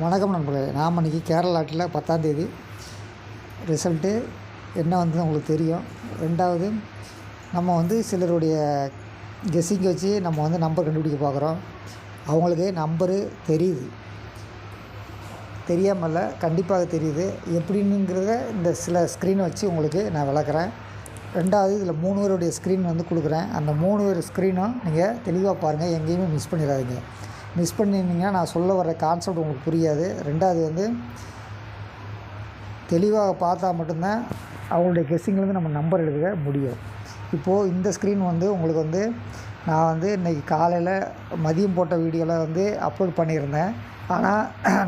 வணக்கம் நண்பர்களே. நாம் இன்றைக்கி கேரளாட்டில் 10ஆம் தேதி ரிசல்ட்டு என்ன வந்தது உங்களுக்கு தெரியும். ரெண்டாவது நம்ம சிலருடைய கெஸ்ஸிங் வச்சு நம்ம நம்பர் கண்டுபிடிக்க பார்க்குறோம். அவங்களுக்கு நம்பரு தெரியுது, தெரியாமல் கண்டிப்பாக தெரியுது. எப்படின்னுங்கிறத இந்த சில ஸ்க்ரீனை வச்சு உங்களுக்கு நான் விளக்குறேன். ரெண்டாவது இதில் 3 பேருடைய ஸ்க்ரீன் கொடுக்குறேன். அந்த 3 பேர் ஸ்க்ரீனும் நீங்கள் தெளிவாக பாருங்கள், எங்கேயுமே மிஸ் பண்ணிடாதீங்க. மிஸ் பண்ணியிருந்தீங்கன்னா நான் சொல்ல வர கான்செப்ட் உங்களுக்கு புரியாது. ரெண்டாவது தெளிவாக பார்த்தா மட்டும்தான் அவங்களுடைய கெஸ்ஸிங்லேருந்து நம்ம நம்பர் எழுத முடியும். இப்போது இந்த ஸ்க்ரீன் உங்களுக்கு நான் இன்றைக்கி காலையில் மதியம் போட்ட வீடியோவில் அப்லோட் பண்ணியிருந்தேன். ஆனால்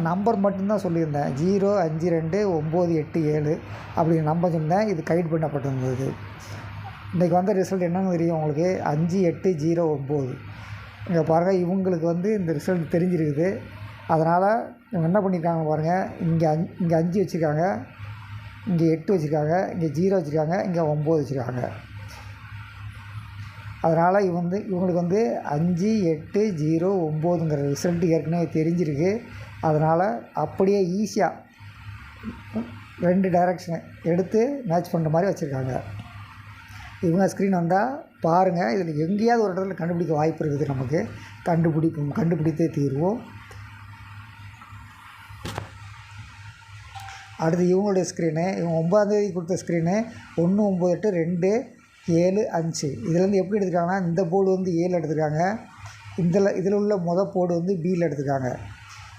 நம்பர் மட்டும்தான் சொல்லியிருந்தேன். 052987 அப்படிங்கிற நம்பர் சொல்லியிருந்தேன். இது கைட் பண்ணப்பட்டிருந்தது. இன்றைக்கி வந்த ரிசல்ட் என்னன்னு தெரியும் உங்களுக்கு. 5809. இங்கே பாருங்கள், இவங்களுக்கு இந்த ரிசல்ட் தெரிஞ்சிருக்குது. அதனால் இவங்க என்ன பண்ணியிருக்காங்க பாருங்கள். இங்கே 5 வச்சுருக்காங்க, இங்கே 8 வச்சுருக்காங்க, இங்கே 0 வச்சுருக்காங்க, இங்கே 9 வச்சுருக்காங்க. அதனால் இவங்களுக்கு 5809ங்கிற ரிசல்ட் ஏற்கனவே தெரிஞ்சிருக்கு. அதனால் அப்படியே ஈஸியாக 2 டைரக்ஷனை எடுத்து மேட்ச் பண்ணுற மாதிரி வச்சுருக்காங்க. இவங்க ஸ்க்ரீன் வந்தால் பாருங்கள். இதில் எங்கேயாவது ஒரு இடத்துல கண்டுபிடிக்க வாய்ப்பு இருக்குது. நமக்கு கண்டுபிடித்தே தீர்வோம். அடுத்து இவங்களுடைய ஸ்க்ரீனு, இவங்க 9ஆம் தேதி கொடுத்த ஸ்க்ரீனு 198275. இதுலேருந்து எப்படி எடுத்துருக்காங்கன்னா, இந்த போர்டு 7 எடுத்துருக்காங்க. இதில் உள்ள போர்டு பியில் எடுத்துருக்காங்க.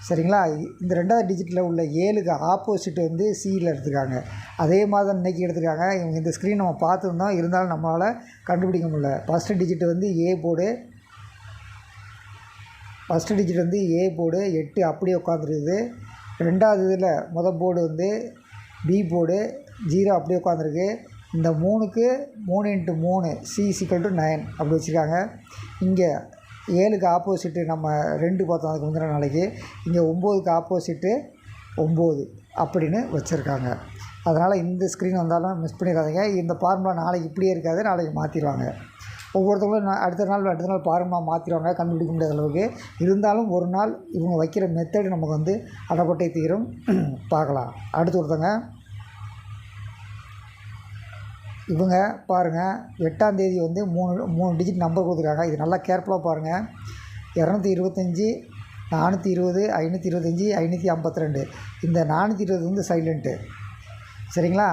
சரிங்களா. இந்த 2வது டிஜிட்டில் உள்ள 7க்கு ஆப்போசிட் சியில் எடுத்துருக்காங்க. அதே மாதிரி தான் இன்றைக்கி எடுத்துருக்காங்க. இவங்க இந்த ஸ்க்ரீன் நம்ம பார்த்துருந்தோம், இருந்தாலும் நம்மளால் கண்டுபிடிக்க முடியல. First digit A board, first digit A board 8 அப்படியே உட்காந்துருக்குது. ரெண்டாவது இதில் போர்டு பி போர்டு 0 அப்படியே உட்காந்துருக்கு. இந்த 3க்கு 3x3 C=9 அப்படி வச்சுருக்காங்க. இங்கே 7க்கு ஆப்போசிட்டு நம்ம 2 பார்த்தோம் அதுக்கு முந்தின நாளைக்கு. இங்கே 9க்கு ஆப்போசிட்டு 9 அப்படின்னு வச்சுருக்காங்க. அதனால் இந்த ஸ்க்ரீன் வந்தாலும் மிஸ் பண்ணிடாதீங்க. இந்த ஃபார்முலா நாளைக்கு இப்படியே இருக்காது, நாளைக்கு மாற்றிடுவாங்க. ஒவ்வொருத்தவங்களும் அடுத்த நாள் ஃபார்முலா மாற்றிடுவாங்க, கண்டுபிடிக்க முடியாத அளவுக்கு. இருந்தாலும் ஒரு நாள் இவங்க வைக்கிற மெத்தடு நமக்கு அடப்பட்டே தீரும். பார்க்கலாம். அடுத்து ஒருத்தங்க இவங்க பாருங்கள், 8ஆம் தேதி 3 டிஜிட் நம்பர் கொடுத்துருக்காங்க. இது நல்லா கேர்ஃபுல்லாக பாருங்கள். 225, 420, 525, 552. இந்த 420 சைலண்ட்டு. சரிங்களா.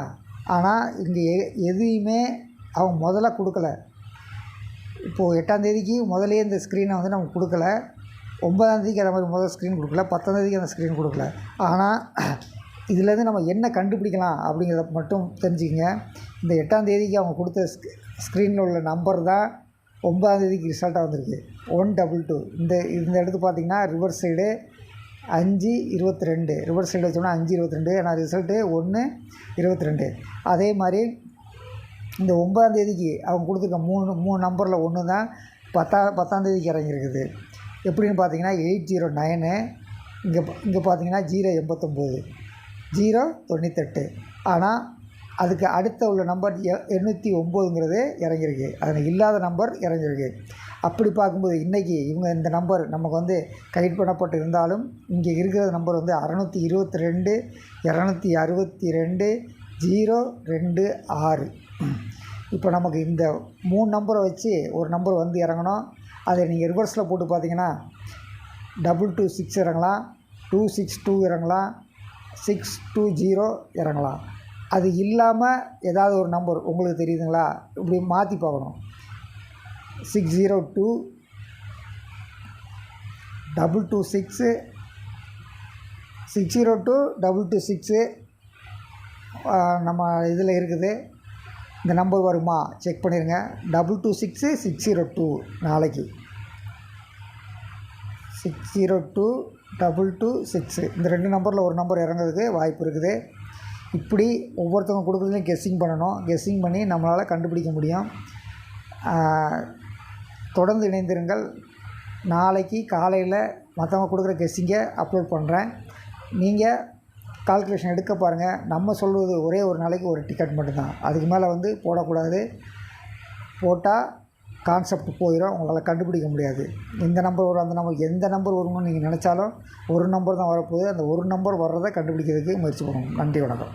ஆனால் இங்கே எதையுமே அவங்க முதல்ல கொடுக்கல. இப்போது 8ஆம் தேதிக்கு முதலே இந்த ஸ்க்ரீனை நம்ம கொடுக்கல. 9ஆம் தேதிக்கு அந்த மாதிரி முதல் ஸ்க்ரீன் கொடுக்கல. 10ஆம் தேதிக்கு அந்த ஸ்க்ரீன் கொடுக்கல. ஆனால் இதுலேருந்து நம்ம என்ன கண்டுபிடிக்கலாம் அப்படிங்கிறத மட்டும் தெரிஞ்சுக்கங்க. இந்த 8ஆம் தேதிக்கு அவங்க கொடுத்த ஸ்க்ரீனில் உள்ள நம்பர் தான் 9ஆம் தேதிக்கு ரிசல்ட்டாக வந்திருக்கு. 122. இந்த இடத்து பார்த்திங்கன்னா ரிவர்ஸ் சைடு 522. ரிவர்ஸ் சைடு வச்சோம்னா 522. ஆனால் ரிசல்ட்டு 122. அதே மாதிரி இந்த 9ஆம் தேதிக்கு அவங்க கொடுத்துருக்க 3 நம்பரில் ஒன்று தான் 10ஆம் தேதிக்கு இறங்கியிருக்குது. எப்படின்னு பார்த்தீங்கன்னா 809. இங்கே பார்த்தீங்கன்னா 089, 098. ஆனால் அதுக்கு அடுத்த உள்ள நம்பர் 809ங்கிறது இறங்கியிருக்கு. அதில் இல்லாத நம்பர் இறங்கியிருக்கு. அப்படி பார்க்கும்போது இன்றைக்கி இவங்க இந்த நம்பர் நமக்கு கைட் பண்ணப்பட்டு இருந்தாலும் இங்கே இருக்கிற நம்பர் 622, 262, 026. இப்போ நமக்கு இந்த 3 நம்பரை வச்சு ஒரு நம்பர் இறங்கணும். அதை நீங்கள் ரிவர்ஸில் போட்டு பார்த்தீங்கன்னா 226 இறங்கலாம், 262 இறங்கலாம், 620 இறங்கலாம். அது இல்லாமல் ஏதாவது ஒரு நம்பர் உங்களுக்கு தெரியுதுங்களா? இப்படி மாற்றி பார்க்கணும். 602, 226, 602, 226 நம்ம இதில் இருக்குது. இந்த நம்பர் வருமா செக் பண்ணிடுங்க. 226, 602 நாளைக்கு 602, 226 இந்த 2 நம்பரில் ஒரு நம்பர் இறங்குறதுக்கு வாய்ப்பு இருக்குது. இப்படி ஒவ்வொருத்தவங்க கொடுக்குறதுலையும் கெஸ்ஸிங் பண்ணணும். கெஸ்ஸிங் பண்ணி நம்மளால் கண்டுபிடிக்க முடியும். தொடர்ந்து இணைந்திருங்கள். நாளைக்கு காலையில் மற்றவங்க கொடுக்குற கெஸ்ஸிங்கை அப்லோட் பண்ணுறேன். நீங்கள் கால்குலேஷன் எடுக்க பாருங்கள். நம்ம சொல்வது ஒரே ஒரு நாளைக்கு ஒரு டிக்கெட் மட்டும்தான். அதுக்கு மேலே போடக்கூடாது. போட்டால் கான்செப்ட் போயிடும், உங்களால் கண்டுபிடிக்க முடியாது. இந்த நம்பர் வரும், அந்த நம்பர், எந்த நம்பர் வரும்னு நீங்கள் நினச்சாலும் ஒரு நம்பர் தான் வரப்போகுது. அந்த ஒரு நம்பர் வர்றதை கண்டுபிடிக்கிறதுக்கு முயற்சி பண்ணணும். நன்றி, வணக்கம்.